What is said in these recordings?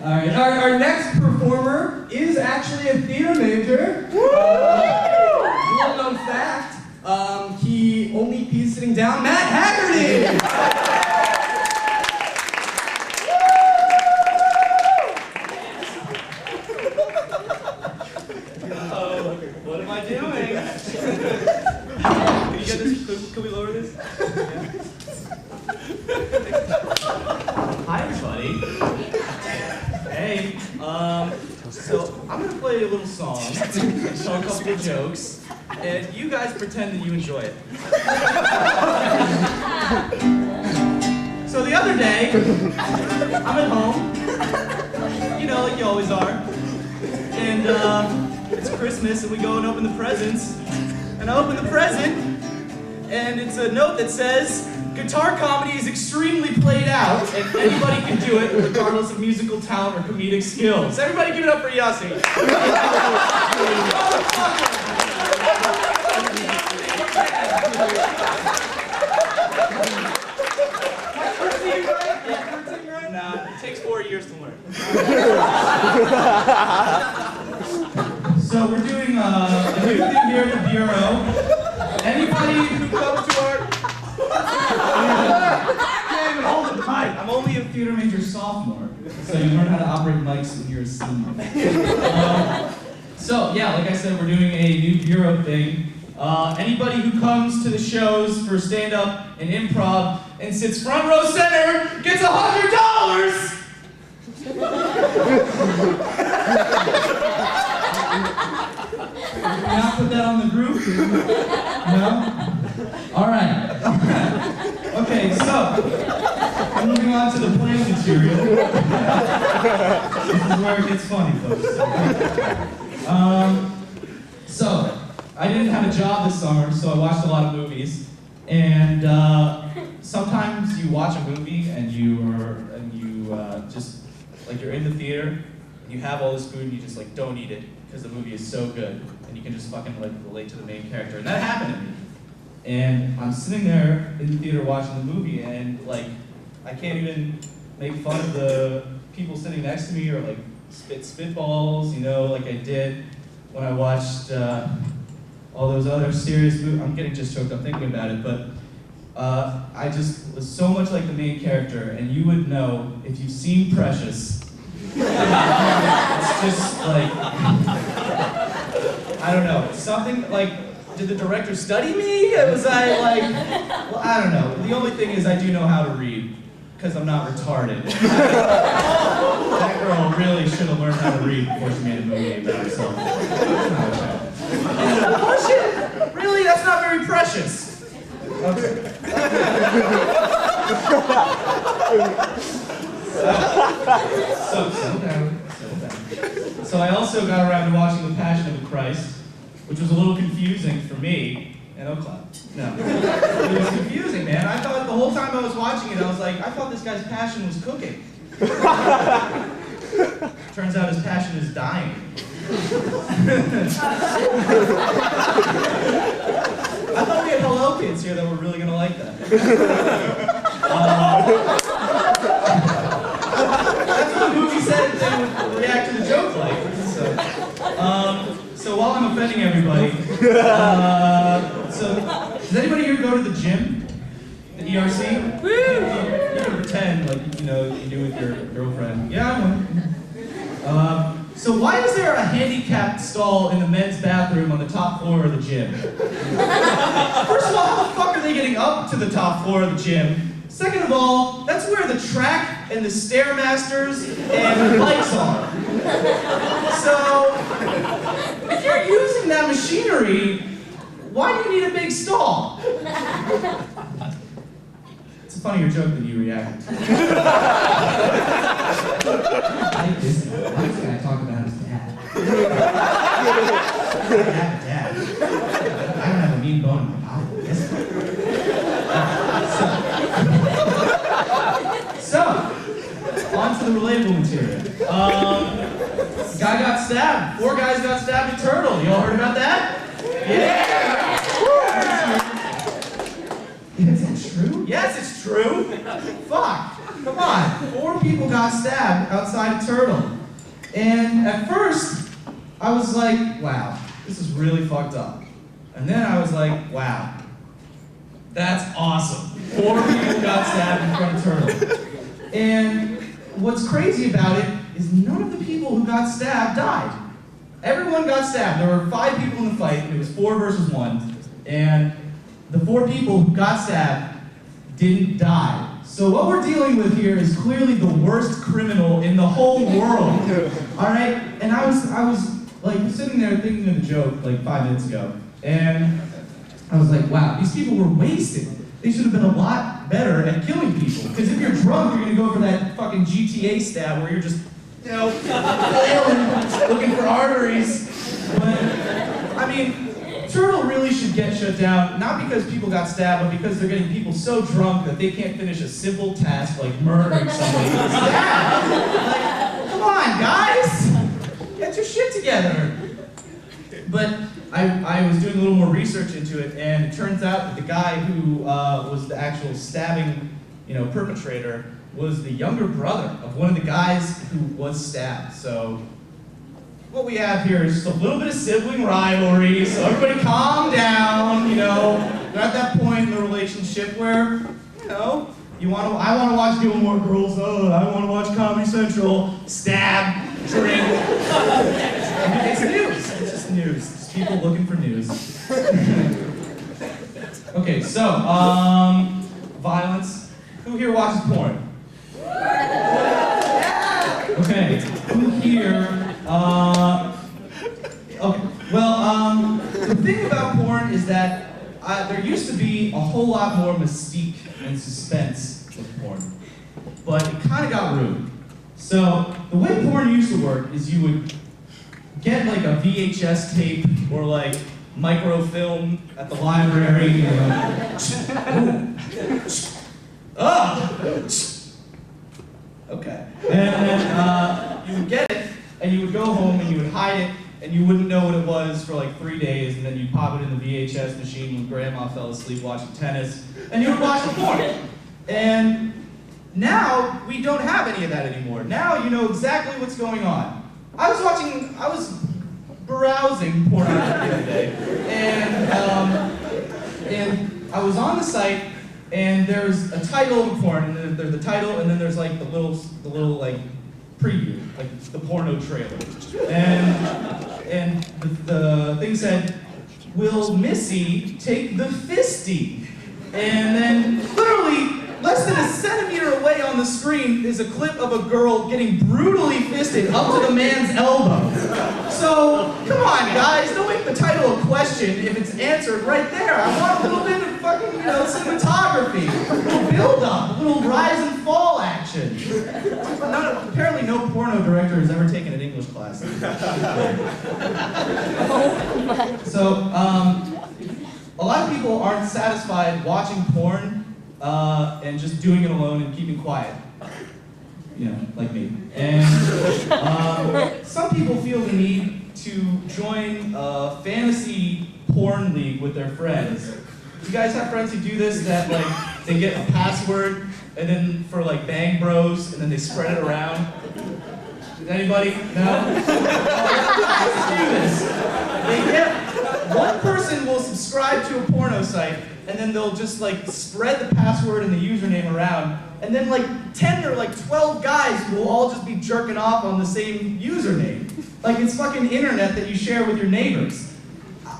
All right, our next performer is actually a theater major. Little known fact, he only pees sitting down. Matt Hagerty! What am I doing? Can you get this? Can we lower this? Yeah. Hi, everybody. Hey, so I'm gonna play a little song, tell a couple of jokes, and you guys pretend that you enjoy it. So the other day, I'm at home, you know, like you always are, and it's Christmas, and we go and open the presents, and I open the present, and it's a note that says, guitar comedy is extremely played out, and anybody can do it regardless of musical talent or comedic skills. Everybody give it up for Yossi. Nah, it takes 4 years to learn. So we're doing a new thing here at the Bureau. Anybody who comes to our... Can't even hold the mic. I'm only a theater major sophomore, so you learn how to operate mics when you're a senior. So yeah, like I said, we're doing a new Bureau thing. Anybody who comes to the shows for stand-up and improv and sits front row center gets $100! Can we not put that on the group? No? Alright. Okay, so, moving on to the playing material. This is where it gets funny, folks. So, I didn't have a job this summer, so I watched a lot of movies. And sometimes you watch a movie and just, like, you're in the theater, and you have all this food and you just, like, don't eat it because the movie is so good. And you can just fucking, like, relate to the main character. And that happened to me. And I'm sitting there in the theater watching the movie, and like, I can't even make fun of the people sitting next to me or like spitballs, you know, like I did when I watched all those other serious movies. I'm getting just choked up thinking about it, but I just was so much like the main character, and you would know if you've seen Precious. It's just like, I don't know, something like, did the director study me? Was I like, well, I don't know. The only thing is I do know how to read, because I'm not retarded. That girl really should have learned how to read before she made a movie about herself. Bullshit! Really? That's not very precious. Okay. So I also got around to watching The Passion of the Christ, which was a little confusing for me. And no clap. No. It was confusing, man. I thought the whole time I was watching it, I was like, I thought this guy's passion was cooking. Turns out his passion is dying. I thought we had Hello Kids here that were really gonna like that. That's what the movie said they would react to the joke like. So while I'm offending everybody, so does anybody here go to the gym? The ERC? Woo! You can pretend like you know you do with your girlfriend. Yeah, I know. So why is there a handicapped stall in the men's bathroom on the top floor of the gym? First of all, how the fuck are they getting up to the top floor of the gym? Second of all, that's where the track and the Stairmasters and lights are. So, if you're using that machinery, why do you need a big stall? It's a funnier joke than you reacted to. Why is guy talk about his dad? I have a dad. I don't have a mean bone in my body. Yes. So, on to the relatable material. Guy got stabbed. 4 guys got stabbed at Turtle. You all heard about that? Yeah! Is that true? Yes, it's true. Fuck. Come on, 4 people got stabbed outside of Turtle. And at first, I was like, wow, this is really fucked up. And then I was like, wow, that's awesome. 4 people got stabbed in front of Turtle. And what's crazy about it is none of the people who got stabbed died. Everyone got stabbed. There were 5 people in the fight. It was 4 versus 1. And the 4 people who got stabbed didn't die. So what we're dealing with here is clearly the worst criminal in the whole world. All right? And I was like sitting there thinking of the joke like 5 minutes ago. And I was like, wow, these people were wasted. They should have been a lot better at killing people. Because if you're drunk, you're gonna go for that fucking GTA stab where you're just, you know, flailing, looking for arteries. But, I mean, Turtle really should get shut down, not because people got stabbed, but because they're getting people so drunk that they can't finish a simple task like murdering somebody with a stab. Like, come on, guys! Get your shit together. But I was doing a little more research into it, and it turns out that the guy who was the actual stabbing, perpetrator was the younger brother of one of the guys who was stabbed. So what we have here is just a little bit of sibling rivalry. So everybody calm down. We're at that point in the relationship where, I want to watch Gilmore Girls. Oh, I want to watch Comedy Central. Stab, drink. It's news. It's just news. Just people looking for news. Okay, so violence. Who here watches porn? Okay, who here? Okay. Well, the thing about porn is that there used to be a whole lot more mystique and suspense with porn, but it kind of got ruined. So the way porn used to work is you would get like a VHS tape or like microfilm at the library. Okay. And then you would get it, and you would go home and you would hide it, and you wouldn't know what it was for like 3 days, and then you'd pop it in the VHS machine when grandma fell asleep watching tennis, and you would watch the porn. And now we don't have any of that anymore. Now you know exactly what's going on. I was browsing pornography the other day, and I was on the site, and there's a title of a porn, and then there's the title, and then there's like the little like preview, like the porno trailer, and the thing said, "Will Missy take the fisty?" And then literally less than a centimeter away on the screen is a clip of a girl getting brutally fisted up to the man's elbow. So, come on guys, don't make the title a question if it's answered right there. I want a little bit of fucking, cinematography, a little build-up, a little rise and fall action. Apparently no porno director has ever taken an English class. So, a lot of people aren't satisfied watching porn and just doing it alone and keeping quiet. Like me. And some people feel the need to join a fantasy porn league with their friends. You guys have friends who do this, that like they get a password and then for like Bang Bros and then they spread it around? Anybody? No? Let's do this. One person will subscribe to a porno site, and then they'll just like spread the password and the username around, and then like 10 or like 12 guys will all just be jerking off on the same username. Like it's fucking internet that you share with your neighbors.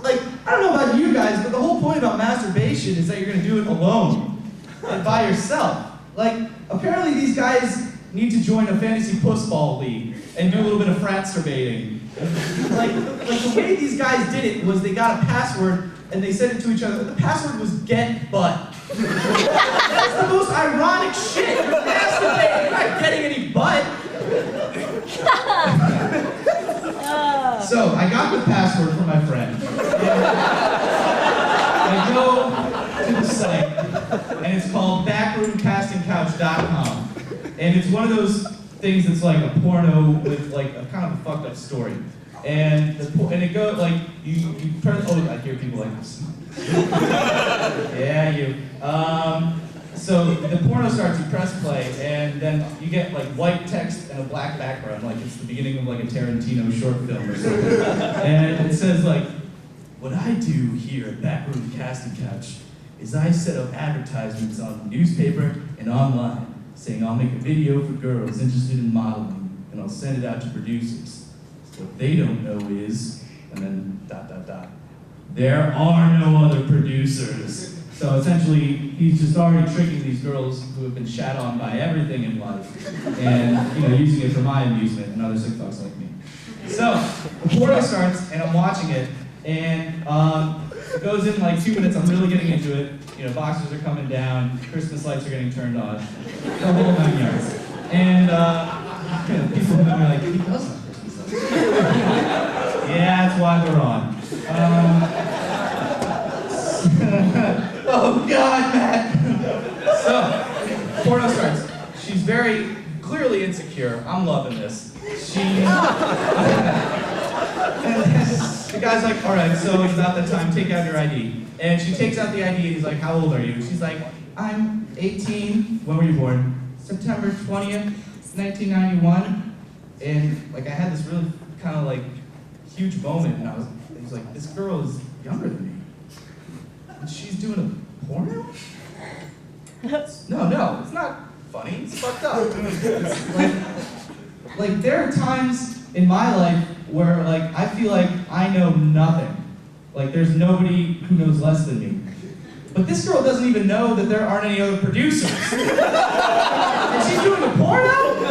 Like, I don't know about you guys, but the whole point about masturbation is that you're gonna do it alone and by yourself. Like, apparently these guys need to join a fantasy pussball league and do a little bit of fratsterbating. Like the way these guys did it was they got a password and they sent it to each other. The password was get butt. That's the most ironic shit. You're masturbating, you're not getting any butt. So I got the password from my friend. I go to the site, and it's called backroomcastingcouch.com. And it's one of those things that's like a porno with like a kind of a fucked up story. And it goes like you turn. Oh, I hear people like this. Yeah, you. So the porno starts, you press play, and then you get like white text and a black background, like it's the beginning of like a Tarantino short film or something. And it says like, what I do here at Backroom Casting Couch is I set up advertisements on the newspaper and online, saying I'll make a video for girls interested in modeling, and I'll send it out to producers. What they don't know is, and then ... There are no other producers. So essentially, he's just already tricking these girls who have been shat on by everything in life, and using it for my amusement and other sick fucks like me. So the porno starts, and I'm watching it, and it goes in like 2 minutes. I'm really getting into it. Boxers are coming down, Christmas lights are getting turned on, the whole 9 yards. And people are like, he does have Christmas lights. Yeah, that's why they're on. Oh God, Matt! So, porno starts. She's very clearly insecure. I'm loving this. And the guy's like, all right, so it's about that time, take out your ID. And she takes out the ID, and he's like, how old are you? She's like, I'm 18. When were you born? September 20th, 1991. And like, I had this really kind of like huge moment, and I was like, this girl is younger than me. And she's doing a porno? No, it's not funny, it's fucked up. It's like there are times in my life where like I feel like I know nothing. Like there's nobody who knows less than me. But this girl doesn't even know that there aren't any other producers. And she's doing a porno?